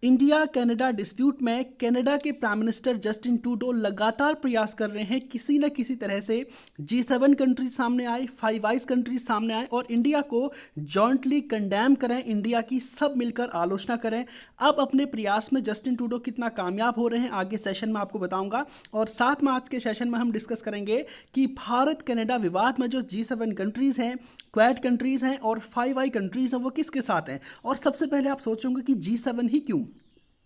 India Canada dispute में Canada के prime minister Justin Trudeau लगातार प्रयास कर रहे हैं किसी न किसी तरह से G7 कंट्रीज सामने आए, फाइव आइज कंट्रीज सामने आए और इंडिया को जॉइंटली कंडेम करें, इंडिया की सब मिलकर आलोचना करें। अब अपने प्रयास में जस्टिन ट्रूडो कितना कामयाब हो रहे हैं आगे सेशन में आपको बताऊंगा। और साथ में आज के सेशन में हम डिस्कस करेंगे कि भारत कनाडा विवाद में जो G7 कंट्रीज हैं, क्वाड कंट्रीज हैं और फाइव आई कंट्रीज हैं वो किसके साथ हैं। और सबसे पहले आप सोचोगे कि G7 ही क्यों,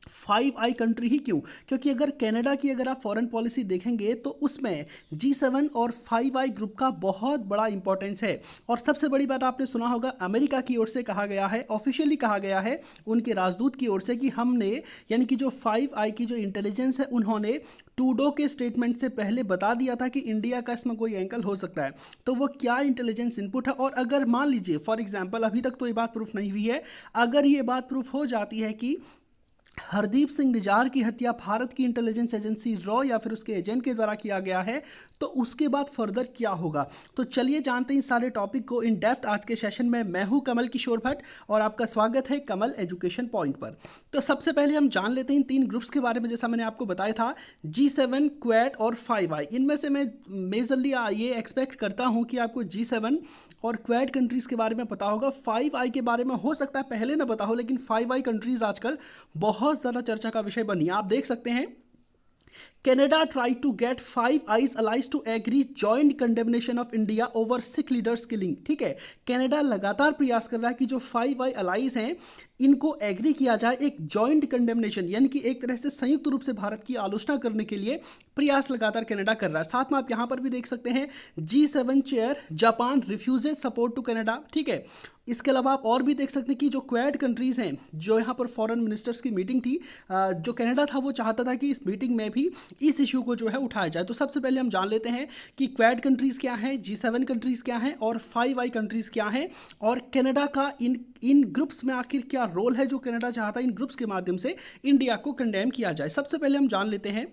फाइव आई कंट्री ही क्यों, क्योंकि अगर कनाडा की अगर आप फॉरेन पॉलिसी देखेंगे तो उसमें G7 और फाइव आई ग्रुप का बहुत बड़ा इंपॉर्टेंस है। और सबसे बड़ी बात आपने सुना होगा, अमेरिका की ओर से कहा गया है, ऑफिशियली कहा गया है उनके राजदूत की ओर से कि हमने यानी कि जो फाइव आई की जो इंटेलिजेंस है उन्होंने ट्रूडो के स्टेटमेंट से पहले बता दिया था कि इंडिया का इसमें कोई एंगल हो सकता है। तो वो क्या इंटेलिजेंस इनपुट है, और अगर मान लीजिए फॉर एग्जांपल अभी तक तो ये बात प्रूफ नहीं हुई है, अगर ये बात प्रूफ हो जाती है कि हरदीप सिंह निज्जार की हत्या भारत की इंटेलिजेंस एजेंसी रॉ या फिर उसके एजेंट के द्वारा किया गया है, तो उसके बाद फर्दर क्या होगा। तो चलिए जानते हैं इस सारे टॉपिक को इन डेप्थ आज के सेशन में। मैं हूं कमल किशोर भट्ट और आपका स्वागत है कमल एजुकेशन पॉइंट पर। तो सबसे पहले हम जान लेते हैं इन तीन ग्रुप्स के बारे में। जैसा मैंने आपको बताया था G7, क्वाड और फाइव आई, इनमें से मैं मेजरली ये एक्सपेक्ट करता हूं कि आपको G7 और क्वाड कंट्रीज़ के बारे में पता होगा। फाइव आई के बारे में हो सकता है पहले ना पता हो, लेकिन फाइव आई कंट्रीज़ आजकल बहुत ज़्यादा चर्चा का विषय बनी है। आप देख सकते हैं Canada tried to get Five Eyes allies to agree joint condemnation of India over Sikh leaders killing। ठीक है, कनाडा लगातार प्रयास कर रहा है कि जो फाइव आई अलाइज हैं इनको एग्री किया जाए एक जॉइंट कंडेमनेशन, यानी कि एक तरह से संयुक्त रूप से भारत की आलोचना करने के लिए प्रयास लगातार कनाडा कर रहा है। साथ में आप यहाँ पर भी देख सकते हैं G7 chair Japan refuses support to Canada. ठीक है, इसके अलावा आप और भी देख सकते हैं कि जो क्वाड कंट्रीज़ हैं, जो यहाँ पर फॉरेन मिनिस्टर्स की मीटिंग थी, जो कनाडा था वो चाहता था कि इस मीटिंग में भी इस इशू को जो है उठाया जाए। तो सबसे पहले हम जान लेते हैं कि क्वाड कंट्रीज़ क्या हैं, G7 कंट्रीज़ क्या हैं और फाइव आई कंट्रीज़ क्या हैं, और कनाडा का इन ग्रुप्स में आखिर क्या रोल है जो कनाडा चाहता है इन ग्रुप्स के माध्यम से इंडिया को कंडेम किया जाए। सबसे पहले हम जान लेते हैं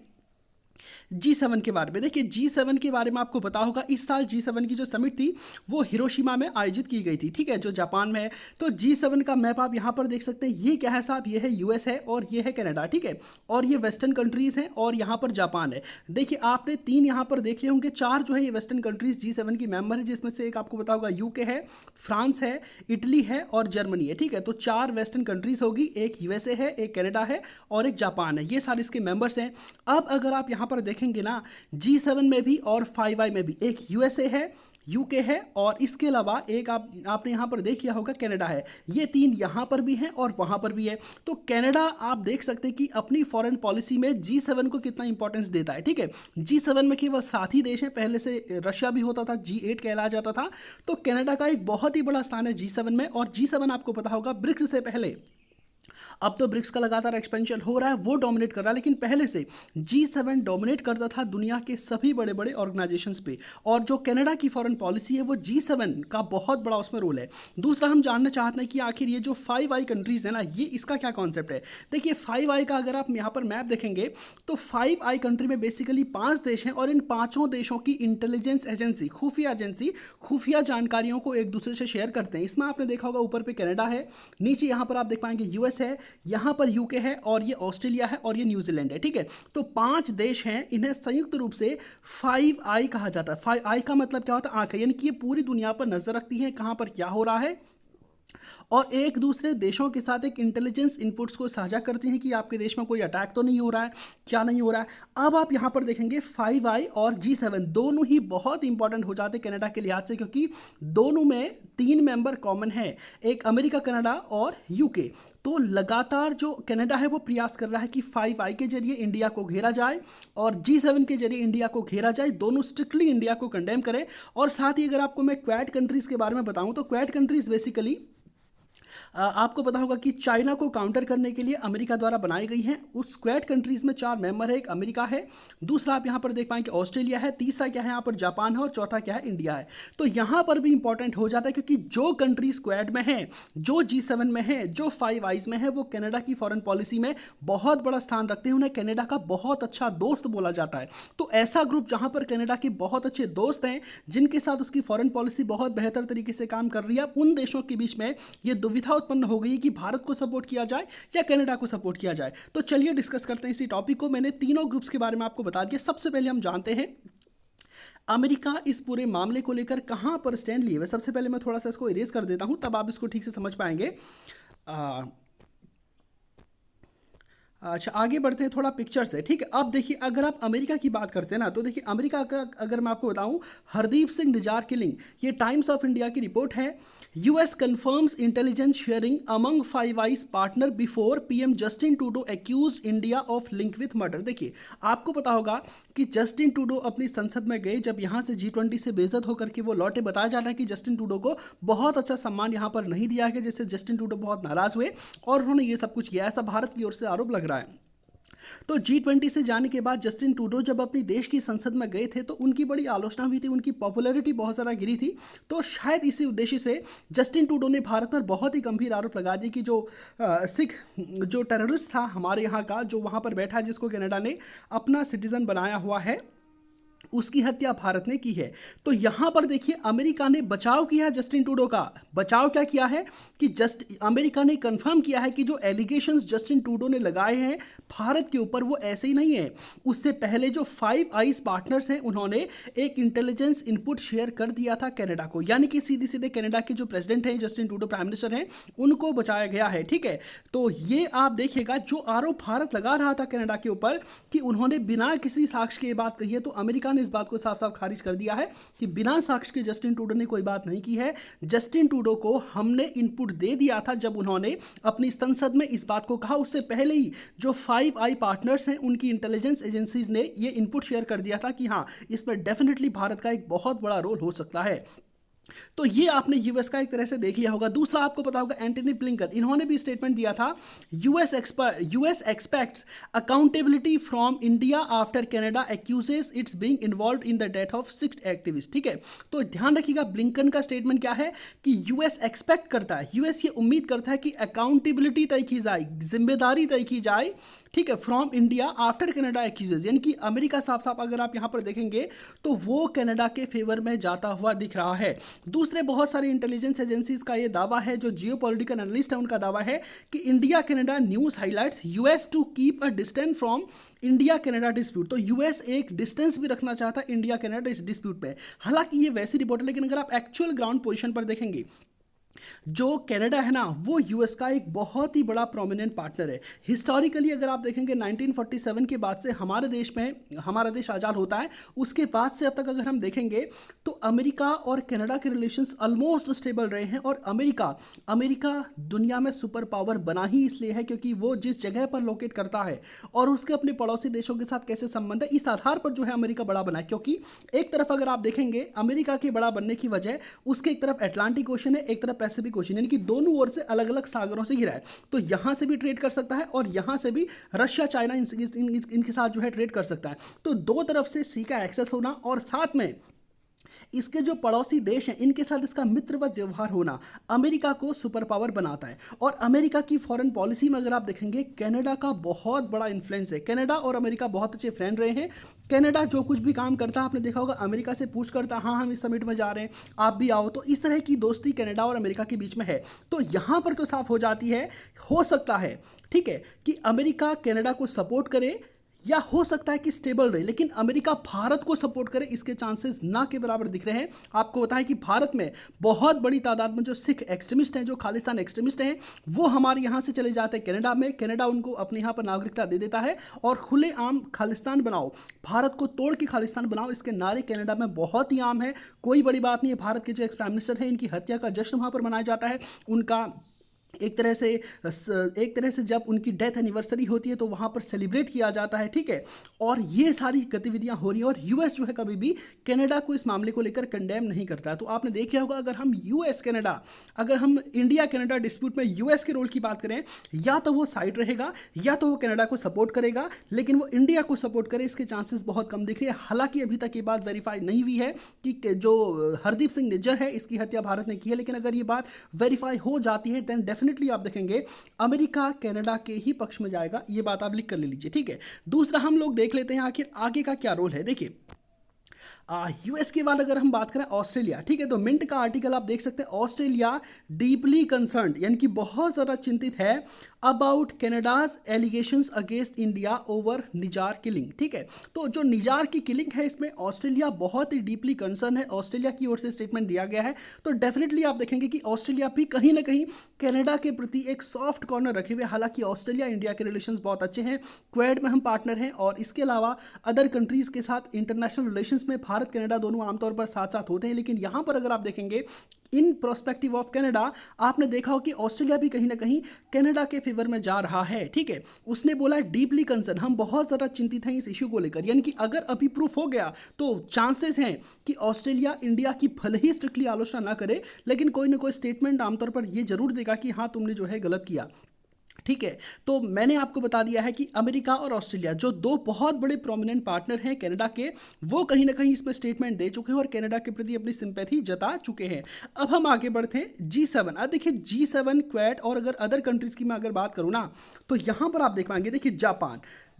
G7 के बारे में। देखिए G7 के बारे में आपको पता होगा इस साल G7 की जो समिट थी वो हिरोशिमा में आयोजित की गई थी। ठीक है, जो जापान में है। तो G7 का मैप आप यहाँ पर देख सकते हैं। ये क्या है साहब, ये है US है और ये है कनाडा। ठीक है, और ये वेस्टर्न कंट्रीज़ हैं और यहाँ पर जापान है। देखिए आपने तीन यहाँ पर देख लिए होंगे, चार जो है ये वेस्टर्न कंट्रीज़ G7 की मेंबर है, जिसमें से एक आपको पता होगा UK है, फ्रांस है, इटली है और जर्मनी है। ठीक है, तो चार वेस्टर्न कंट्रीज़ होगी, एक USA है, एक कनाडा है और एक जापान है। ये सारे इसके मेंबर्स हैं। अब अगर आप यहाँ पर देखेंगे ना, G7 में भी और फाइव आई में भी एक USA है, UK है और इसके अलावा एक आपने यहाँ पर देख लिया होगा कनाडा है। ये तीन यहाँ पर भी हैं और वहाँ पर भी है। तो कनाडा आप देख सकते हैं कि अपनी फॉरेन पॉलिसी में G7 को कितना इंपॉर्टेंस देता है। ठीक है, G7 में केवल साथी देश हैं, पहले से रशिया भी होता था, G8 कहलाया जाता था। तो कनाडा का एक बहुत ही बड़ा स्थान है G7 में। और G7 आपको पता होगा ब्रिक्स से पहले, अब तो ब्रिक्स का लगातार एक्सपेंशन हो रहा है, वो डोमिनेट कर रहा है, लेकिन पहले से G7 डोमिनेट करता था दुनिया के सभी बड़े बड़े ऑर्गेनाइजेशंस पे। और जो कनाडा की फॉरेन पॉलिसी है वो G7 का बहुत बड़ा उसमें रोल है। दूसरा हम जानना चाहते हैं कि आखिर ये जो फाइव आई कंट्रीज़ है ना, ये इसका क्या कॉन्सेप्ट है। देखिए फाइव आई का अगर आप यहाँ पर मैप देखेंगे तो फाइव आई कंट्री में बेसिकली 5 देश हैं और इन पाँचों देशों की इंटेलिजेंस एजेंसी, खुफिया जानकारियों को एक दूसरे से शेयर करते हैं। इसमें आपने देखा होगा ऊपर पे कनाडा है, नीचे यहाँ पर आप देख पाएंगे US है, यहाँ पर UK है और ये ऑस्ट्रेलिया है और ये न्यूजीलैंड है। ठीक है, तो 5 देश हैं, इन्हें संयुक्त रूप से फाइव आई कहा जाता है। फाइव आई का मतलब क्या होता है, आंखें, यानी कि ये पूरी दुनिया पर नजर रखती हैं कहाँ पर क्या हो रहा है और एक दूसरे देशों के साथ एक इंटेलिजेंस इनपुट्स को साझा करती हैं कि आपके देश में कोई अटैक तो नहीं हो रहा है, क्या नहीं हो रहा है। अब आप यहाँ पर देखेंगे फाइव आई और G7 दोनों ही बहुत इंपॉर्टेंट हो जाते हैं कनाडा के लिहाज से, क्योंकि दोनों में 3 मेंबर कॉमन है, एक अमेरिका, कनाडा और UK। तो लगातार जो कनाडा है वो प्रयास कर रहा है कि फाइव आई के जरिए इंडिया को घेरा जाए और G7 के जरिए इंडिया को घेरा जाए, दोनों स्ट्रिक्टली इंडिया को कंडेम करें। और साथ ही अगर आपको मैं क्वाड कंट्रीज़ के बारे में बताऊं तो क्वाड कंट्रीज़ बेसिकली आपको पता होगा कि चाइना को काउंटर करने के लिए अमेरिका द्वारा बनाई गई हैं। उस क्वाड कंट्रीज़ में 4 मेंबर है, एक अमेरिका है, दूसरा आप यहाँ पर देख पाएंगे ऑस्ट्रेलिया है, तीसरा क्या है यहाँ पर जापान है और चौथा क्या है इंडिया है। तो यहाँ पर भी इंपॉर्टेंट हो जाता है क्योंकि जो कंट्रीज क्वाड में है, जो G7 में है, जो फाइव आइज में है, वो कनाडा की फॉरेन पॉलिसी में बहुत बड़ा स्थान रखते हैं। उन्हें कनाडा का बहुत अच्छा दोस्त बोला जाता है। तो ऐसा ग्रुप जहाँ पर कनाडा के बहुत अच्छे दोस्त हैं, जिनके साथ उसकी फॉरेन पॉलिसी बहुत बेहतर तरीके से काम कर रही है, उन देशों के बीच में ये दुविधा उत्पन्न हो गई कि भारत को सपोर्ट किया जाए या कनाडा को सपोर्ट किया जाए। तो चलिए डिस्कस करते हैं इसी टॉपिक को। मैंने तीनों ग्रुप्स के बारे में आपको बता दिया। सबसे पहले हम जानते हैं अमेरिका इस पूरे मामले को लेकर कहां पर स्टैंड लिए हुए। सबसे पहले मैं थोड़ा सा इसको इरेज कर देता हूं, तब आप इसको ठीक से समझ पाएंगे। अच्छा, आगे बढ़ते हैं थोड़ा पिक्चर से, ठीक है। अब देखिए, अगर आप अमेरिका की बात करते हैं ना, तो देखिए अमेरिका का अगर मैं आपको बताऊं, हरदीप सिंह निज्जर किलिंग, ये टाइम्स ऑफ इंडिया की रिपोर्ट है। US confirms intelligence sharing among Five Eyes partner before PM Justin Trudeau accuse India of link with murder. देखिए, आपको पता होगा कि जस्टिन ट्रूडो अपनी संसद में गए, जब यहाँ से G20 से बेइज्जत होकर के वो लौटे। बताया जा रहा है कि जस्टिन ट्रूडो को बहुत अच्छा सम्मान यहाँ पर नहीं दिया गया, जिससे जस्टिन ट्रूडो बहुत नाराज हुए और उन्होंने ये सब कुछ किया, ऐसा भारत की ओर से आरोप लग रहा है। तो G20 से जाने के बाद जस्टिन ट्रूडो जब अपनी देश की संसद में गए थे तो उनकी बड़ी आलोचना हुई थी, उनकी पॉपुलैरिटी बहुत ज़्यादा गिरी थी। तो शायद इसी उद्देश्य से जस्टिन ट्रूडो ने भारत पर बहुत ही गंभीर आरोप लगा दिए कि जो सिख जो टेररिस्ट था हमारे यहाँ का, जो वहाँ पर बैठा है, जिसको कनाडा ने अपना सिटीजन बनाया हुआ है, उसकी हत्या भारत ने की है। तो यहाँ पर देखिए, अमेरिका ने बचाव किया है जस्टिन ट्रूडो का। बचाव क्या किया है कि अमेरिका ने कंफर्म किया है कि जो एलिगेशंस जस्टिन ट्रूडो ने लगाए हैं भारत के ऊपर, वो ऐसे ही नहीं है। उससे पहले जो फाइव आइज पार्टनर्स हैं, उन्होंने एक इंटेलिजेंस इनपुट शेयर कर दिया था कनाडा को, यानी कि सीधे सीधे कनाडा के जो प्रेसिडेंट हैं, जस्टिन ट्रूडो प्राइम मिनिस्टर हैं, उनको बचाया गया है, ठीक है। तो ये आप देखिएगा, जो आरोप भारत लगा रहा था कनाडा के ऊपर कि उन्होंने बिना किसी साक्ष्य के बात कही है, तो अमेरिका ने इस बात को साफ साफ खारिज कर दिया है कि बिना साक्ष्य के जस्टिन ट्रूडो ने कोई बात नहीं की है। जस्टिन ट्रूडो को हमने इनपुट दे दिया था जब उन्होंने अपनी संसद में इस बात को कहा। उससे पहले ही जो फाइव आई पार्टनर्स हैं, उनकी इंटेलिजेंस एजेंसीज ने ये इनपुट शेयर कर दिया था कि हाँ, इस पर डेफिनेटली भारत का एक बहुत बड़ा रोल हो सकता है। तो ये आपने यूएस का एक तरह से देख लिया होगा। दूसरा आपको पता होगा एंटनी ब्लिंकन, इन्होंने भी स्टेटमेंट दिया था, US expects accountability from India after Canada accuses its being involved in the death of 6 activist, ठीक है। तो ध्यान रखिएगा, ब्लिंकन का स्टेटमेंट क्या है कि यूएस एक्सपेक्ट करता है, यूएस ये उम्मीद करता है कि अकाउंटेबिलिटी तय की जाए, जिम्मेदारी तय की जाए, ठीक है, from India after Canada accuses, यानी कि अमेरिका साफ साफ अगर आप यहाँ पर देखेंगे तो वो कनाडा के फेवर में जाता हुआ दिख रहा है। दूसरे बहुत सारे इंटेलिजेंस एजेंसीज का ये दावा है, जो जियोपॉलिटिकल एनालिस्ट है उनका दावा है कि India Canada news highlights US to keep a distance from India Canada dispute. तो यूएस एक डिस्टेंस भी रखना चाहता है इंडिया कनाडा इस डिस्प्यूट पे। हालांकि ये वैसी रिपोर्ट है, लेकिन अगर आप एक्चुअल ग्राउंड पोजीशन पर देखेंगे, जो कनाडा है ना, वो यूएस का एक बहुत ही बड़ा प्रोमिनेंट पार्टनर है। हिस्टोरिकली अगर आप देखेंगे 1947 के बाद से हमारे देश में, हमारा देश आज़ाद होता है, उसके बाद से अब तक अगर हम देखेंगे तो अमेरिका और कनाडा के रिलेशंस ऑलमोस्ट स्टेबल रहे हैं। और अमेरिका दुनिया में सुपर पावर बना ही इसलिए है क्योंकि वो जिस जगह पर लोकेट करता है और उसके अपने पड़ोसी देशों के साथ कैसे संबंध है, इस आधार पर जो है अमेरिका बड़ा बना है। क्योंकि एक तरफ अगर आप देखेंगे अमेरिका के बड़ा बनने की वजह, उसके एक तरफ अटलांटिक ओशन है, एक तरफ पैसिफिक ओशन, यानी कि दोनों ओर से अलग अलग सागरों से घिरा है। तो यहां से भी ट्रेड कर सकता है और यहां से भी रशिया, चाइना इनके साथ जो है ट्रेड कर सकता है। तो दो तरफ से सी का एक्सेस होना और साथ में इसके जो पड़ोसी देश हैं इनके साथ इसका मित्रवत व्यवहार होना अमेरिका को सुपर पावर बनाता है। और अमेरिका की फॉरेन पॉलिसी में अगर आप देखेंगे, कनाडा का बहुत बड़ा इन्फ्लुएंस है। कनाडा और अमेरिका बहुत अच्छे फ्रेंड रहे हैं। कनाडा जो कुछ भी काम करता है, आपने देखा होगा, अमेरिका से पूछ करता, हाँ हम इस समिट में जा रहे हैं, आप भी आओ। तो इस तरह की दोस्ती कनाडा और अमेरिका के बीच में है। तो यहाँ पर तो साफ हो जाती है, हो सकता है, ठीक है, कि अमेरिका कनाडा को सपोर्ट करे या हो सकता है कि स्टेबल रहे, लेकिन अमेरिका भारत को सपोर्ट करे, इसके चांसेस ना के बराबर दिख रहे हैं। आपको पता है कि भारत में बहुत बड़ी तादाद में जो सिख एक्सट्रीमिस्ट हैं, जो खालिस्तान एक्सट्रीमिस्ट हैं, वो हमारे यहाँ से चले जाते हैं कनाडा में। कनाडा उनको अपने यहाँ पर नागरिकता दे देता है और खुलेआम खालिस्तान बनाओ, भारत को तोड़ के खालिस्तान बनाओ, इसके नारे कनाडा में बहुत ही आम है। कोई बड़ी बात नहीं है। भारत के जो एक्स प्राइम मिनिस्टर हैं, इनकी हत्या का जश्न वहाँ पर मनाया जाता है। उनका एक तरह से जब उनकी डेथ एनिवर्सरी होती है तो वहाँ पर सेलिब्रेट किया जाता है, ठीक है। और ये सारी गतिविधियाँ हो रही हैं और यूएस जो है कभी भी कनाडा को इस मामले को लेकर कंडेम नहीं करता है। तो आपने देख लिया होगा, अगर हम इंडिया कनाडा डिस्प्यूट में यूएस के रोल की बात करें, या तो वो साइड रहेगा या तो वो कनाडा को सपोर्ट करेगा, लेकिन वो इंडिया को सपोर्ट करे इसके चांसेस बहुत कम दिख रहे हैं। हालांकि अभी तक ये बात वेरीफाई नहीं हुई है कि जो हरदीप सिंह निज्जर है इसकी हत्या भारत ने की है, लेकिन अगर ये बात वेरीफाई हो जाती है देन डेफिनेटली आप देखेंगे अमेरिका कनाडा के ही पक्ष में जाएगा। ये बात आप लिख कर ले लीजिए, ठीक है। दूसरा हम लोग देख लेते हैं आखिर आगे का क्या रोल है। देखिए, यूएस के बाद अगर हम बात करें ऑस्ट्रेलिया, ठीक है, तो मिंट का आर्टिकल आप देख सकते हैं, ऑस्ट्रेलिया डीपली कंसर्न्ड यानी कि बहुत ज़्यादा चिंतित है about Canada's allegations against India over Nijjar killing, ठीक है। तो जो निजार की किलिंग है इसमें ऑस्ट्रेलिया बहुत ही डीपली कंसर्न है, ऑस्ट्रेलिया की ओर से स्टेटमेंट दिया गया है। तो डेफिनेटली आप देखेंगे कि ऑस्ट्रेलिया भी कहीं ना कहीं कनाडा के प्रति एक सॉफ्ट कॉर्नर रखे हुए, हालांकि ऑस्ट्रेलिया इंडिया के रिलेशंस बहुत अच्छे हैं, क्वेड में हम पार्टनर हैं और इसके अलावा अदर कंट्रीज़ के साथ इंटरनेशनल रिलेशंस में भारत कनाडा दोनों आमतौर पर साथ साथ होते हैं। लेकिन यहाँ पर अगर आप देखेंगे इन प्रोस्पेक्टिव ऑफ कनाडा, आपने देखा हो कि ऑस्ट्रेलिया भी कहीं ना कहीं कनाडा के फेवर में जा रहा है, ठीक है। उसने बोला डीपली कंसर्न, हम बहुत ज़्यादा चिंतित हैं इस इश्यू को लेकर, यानी कि अगर अभी प्रूफ हो गया तो चांसेस हैं कि ऑस्ट्रेलिया इंडिया की भले ही स्ट्रिक्टली आलोचना ना करे, लेकिन कोई ना कोई स्टेटमेंट आमतौर पर यह जरूर देगा कि हाँ तुमने जो है गलत किया, ठीक है। तो मैंने आपको बता दिया है कि अमेरिका और ऑस्ट्रेलिया जो दो बहुत बड़े प्रोमिनेंट पार्टनर हैं कनाडा के, वो कहीं ना कहीं इसमें स्टेटमेंट दे चुके हैं और कनाडा के प्रति अपनी सिंपैथी जता चुके हैं। अब हम आगे बढ़ते हैं G7। अब देखिए G7 क्वेड और अगर अदर कंट्रीज़ की मैं अगर बात करूँ ना, तो यहाँ पर आप देख पाएंगे, देखिए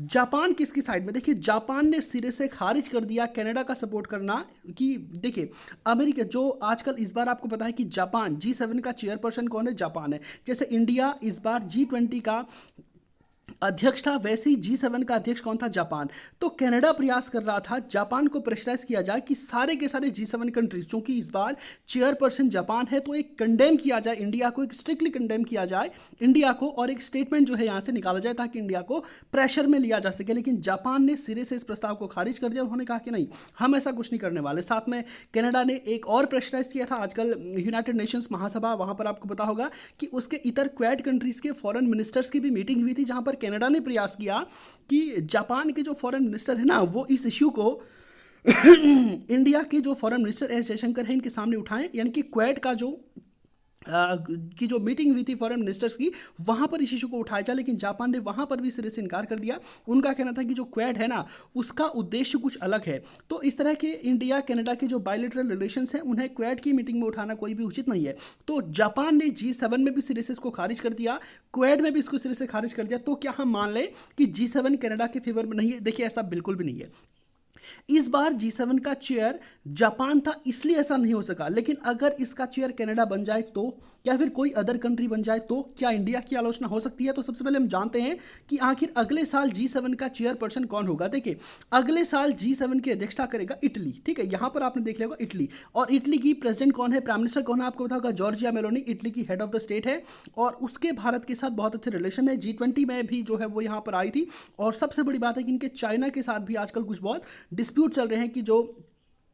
जापान किसकी साइड में, देखिए जापान ने सिरे से खारिज कर दिया कनाडा का सपोर्ट करना कि देखिए अमेरिका जो आजकल इस बार आपको पता है कि जापान G7 का चेयरपर्सन कौन है, जापान है। जैसे इंडिया इस बार G20 का अध्यक्ष था, वैसे ही G7 का अध्यक्ष कौन था, जापान। तो कनाडा प्रयास कर रहा था जापान को प्रेशराइज किया जाए कि सारे के सारे G7 कंट्रीज, चूंकि इस बार चेयरपर्सन जापान है, तो एक कंडेम किया जाए इंडिया को, एक स्ट्रिक्टली कंडेम किया जाए इंडिया को और एक स्टेटमेंट जो है यहाँ से निकाला जाए ताकि इंडिया को प्रेशर में लिया जा सके। लेकिन जापान ने सिरे से इस प्रस्ताव को खारिज कर दिया, उन्होंने कहा कि नहीं, हम ऐसा कुछ नहीं करने वाले। साथ में कनाडा ने एक और प्रेशराइज किया था, आजकल यूनाइटेड नेशंस महासभा, वहाँ पर आपको पता होगा कि उसके इतर क्वेड कंट्रीज़ के फॉरेन मिनिस्टर्स की भी मीटिंग हुई थी, जहाँ पर कनाडा ने प्रयास किया कि जापान के जो फॉरेन मिनिस्टर है ना, वो इस इश्यू को इंडिया के जो फॉरेन मिनिस्टर एस जयशंकर हैं इनके सामने उठाएं, यानी कि क्वेड का जो मीटिंग हुई थी फॉरेन मिनिस्टर्स की, वहाँ पर इस इशू को उठाया जाए। लेकिन जापान ने वहाँ पर भी सिरे से इनकार कर दिया। उनका कहना था कि जो क्वेड है ना, उसका उद्देश्य कुछ अलग है। तो इस तरह के इंडिया कनाडा के जो बायलैटरल रिलेशंस हैं, उन्हें क्वेड की मीटिंग में उठाना कोई भी उचित नहीं है। तो जापान ने G7 में भी सिरे से इसको खारिज कर दिया, क्वेड में भी इसको सिरे से खारिज कर दिया। तो क्या हम मान लें कि G7 कनाडा के फेवर में नहीं है? देखिए ऐसा बिल्कुल भी नहीं है। इस बार G7 का चेयर जापान था, इसलिए ऐसा नहीं हो सका। लेकिन अगर इसका चेयर कनाडा बन जाए तो, या फिर कोई अदर कंट्री बन जाए तो क्या इंडिया की आलोचना हो सकती है? तो सबसे पहले हम जानते हैं कि आखिर अगले साल G7 का चेयरपर्सन कौन होगा। देखिए अगले साल G7 की अध्यक्षता करेगा इटली, ठीक है। यहाँ पर आपने देख लिया होगा इटली, और इटली की प्रेसिडेंट कौन है, प्राइम मिनिस्टर कौन है, आपको पता होगा जॉर्जिया मेलोनी, इटली की हेड ऑफ द स्टेट है और उसके भारत के साथ बहुत अच्छे रिलेशन है। G20 में भी जो है वो यहाँ पर आई थी। और सबसे बड़ी बात है कि इनके चाइना के साथ भी आजकल कुछ बहुत डिस्प्यूट चल रहे हैं कि जो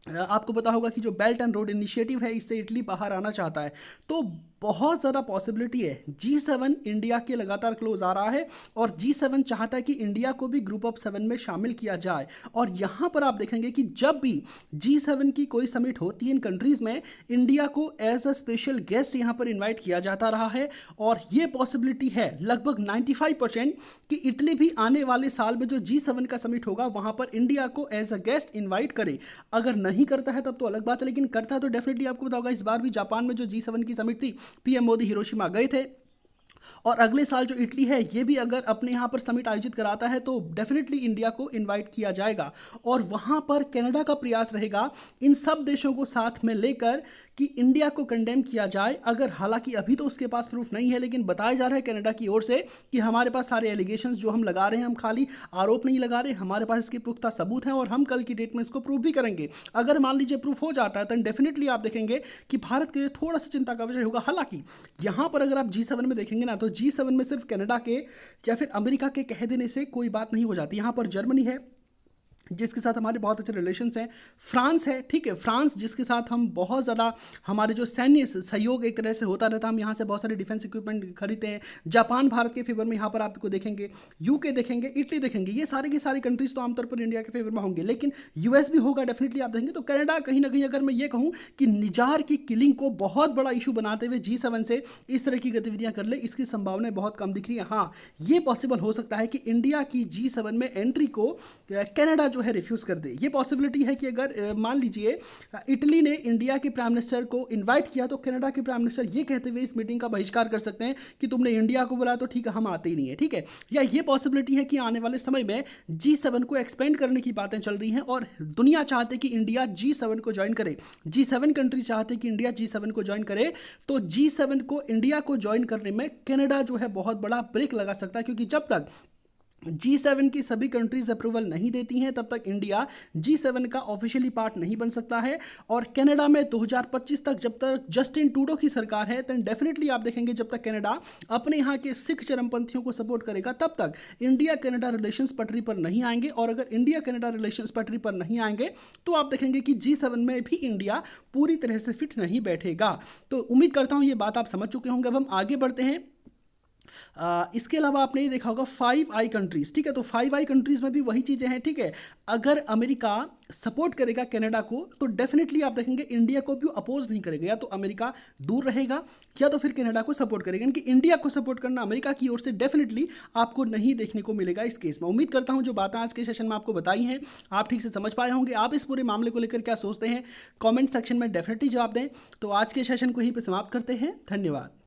आपको पता होगा कि जो बेल्ट एंड रोड इनिशिएटिव है, इससे इटली बाहर आना चाहता है। तो बहुत ज़्यादा पॉसिबिलिटी है G7 इंडिया के लगातार क्लोज आ रहा है और G7 चाहता है कि इंडिया को भी ग्रुप ऑफ 7 में शामिल किया जाए। और यहाँ पर आप देखेंगे कि जब भी G7 की कोई समिट होती है इन कंट्रीज़ में, इंडिया को एज अ स्पेशल गेस्ट यहाँ पर इन्वाइट किया जाता रहा है। और ये पॉसिबिलिटी है लगभग 95% कि इटली भी आने वाले साल में जो G7 का समिट होगा वहाँ पर इंडिया को एज अ गेस्ट इन्वाइट करे। अगर नहीं करता है तब तो अलग बात है, लेकिन करता है तो डेफिनेटली आपको पता होगा इस बार भी जापान में जो G7 की समिट थी, पीएम मोदी हिरोशिमा गए थे। और अगले साल जो इटली है ये भी अगर अपने यहाँ पर समिट आयोजित कराता है तो डेफिनेटली इंडिया को इनवाइट किया जाएगा। और वहाँ पर कनाडा का प्रयास रहेगा इन सब देशों को साथ में लेकर कि इंडिया को कंडेम किया जाए। अगर हालांकि अभी तो उसके पास प्रूफ नहीं है, लेकिन बताया जा रहा है कनाडा की ओर से कि हमारे पास सारे एलिगेशंस जो हम लगा रहे हैं, हम खाली आरोप नहीं लगा रहे, हमारे पास इसके पुख्ता सबूत हैं और हम कल की डेट में इसको प्रूफ भी करेंगे। अगर मान लीजिए प्रूफ हो जाता है तो डेफिनेटली आप देखेंगे कि भारत के लिए थोड़ा सा चिंता का विषय होगा। हालांकि यहाँ पर अगर आप G7 में देखेंगे ना, तो G7 में सिर्फ कनाडा के या फिर अमेरिका के कह देने से कोई बात नहीं हो जाती। यहाँ पर जर्मनी है जिसके साथ हमारे बहुत अच्छे रिलेशंस हैं, फ्रांस है, ठीक है, फ्रांस जिसके साथ हम बहुत ज़्यादा हमारे जो सैन्य सहयोग एक तरह से होता रहता है, हम यहाँ से बहुत सारे डिफेंस इक्विपमेंट खरीदते हैं। जापान भारत के फेवर में यहाँ पर आपको देखेंगे, यूके देखेंगे, इटली देखेंगे, ये सारे की सारी कंट्रीज तो आमतौर पर इंडिया के फेवर में होंगे, लेकिन यूएस भी होगा डेफिनेटली आप देखेंगे। तो कनाडा कहीं ना कहीं अगर मैं ये कहूँ कि निजार की किलिंग को बहुत बड़ा इशू बनाते हुए G7 से इस तरह की गतिविधियाँ कर ले, इसकी संभावनाएं बहुत कम दिख रही है। हाँ, ये पॉसिबल हो सकता है कि इंडिया की G7 में एंट्री को कनाडा जो है रिफ्यूज़ कर दे। ये पॉसिबिलिटी है कि अगर मान लीजिए इटली ने इंडिया के प्राइम मिनिस्टर को इन्वाइट किया तो कनाडा के प्राइम मिनिस्टर ये कहते हुए इस मीटिंग का बहिष्कार कर सकते हैं कि तुमने इंडिया को बुलाया तो ठीक है, हम आते ही नहीं है, ठीक है। या ये पॉसिबिलिटी है कि आने वाले समय में G7 को एक्सपेंड करने की बातें चल रही हैं और दुनिया चाहते कि इंडिया G7 को ज्वाइन करे, G7 कंट्री चाहते कि इंडिया G7 को ज्वाइन करे, तो G7 को इंडिया को ज्वाइन करने में कनाडा जो है बहुत बड़ा ब्रेक लगा सकता है, क्योंकि जब तक G7 की सभी कंट्रीज अप्रूवल नहीं देती हैं तब तक इंडिया G7 का ऑफिशियली पार्ट नहीं बन सकता है। और कनाडा में 2025 तक जब तक जस्टिन ट्रूडो की सरकार है, तो डेफिनेटली आप देखेंगे जब तक कनाडा अपने यहाँ के सिख चरमपंथियों को सपोर्ट करेगा तब तक इंडिया कनाडा रिलेशंस पटरी पर नहीं आएंगे। और अगर इंडिया कनाडा रिलेशंस पटरी पर नहीं आएंगे तो आप देखेंगे कि G7 में भी इंडिया पूरी तरह से फिट नहीं बैठेगा। तो उम्मीद करता हूँ ये बात आप समझ चुके होंगे। अब हम आगे बढ़ते हैं। इसके अलावा आपने ये देखा होगा 5 आई कंट्रीज, ठीक है। तो 5 आई कंट्रीज में भी वही चीज़ें हैं, ठीक है। अगर अमेरिका सपोर्ट करेगा कनाडा को तो डेफिनेटली आप देखेंगे इंडिया को भी अपोज नहीं करेगा, या तो अमेरिका दूर रहेगा या तो फिर कनाडा को सपोर्ट करेगा। इनकी इंडिया को सपोर्ट करना अमेरिका की ओर से डेफिनेटली आपको नहीं देखने को मिलेगा इस केस में। उम्मीद करता हूं जो बातें आज के सेशन में आपको बताई हैं आप ठीक से समझ पाए होंगे। आप इस पूरे मामले को लेकर क्या सोचते हैं कॉमेंट सेक्शन में डेफिनेटली जवाब दें। तो आज के सेशन को यहीं पर समाप्त करते हैं। धन्यवाद।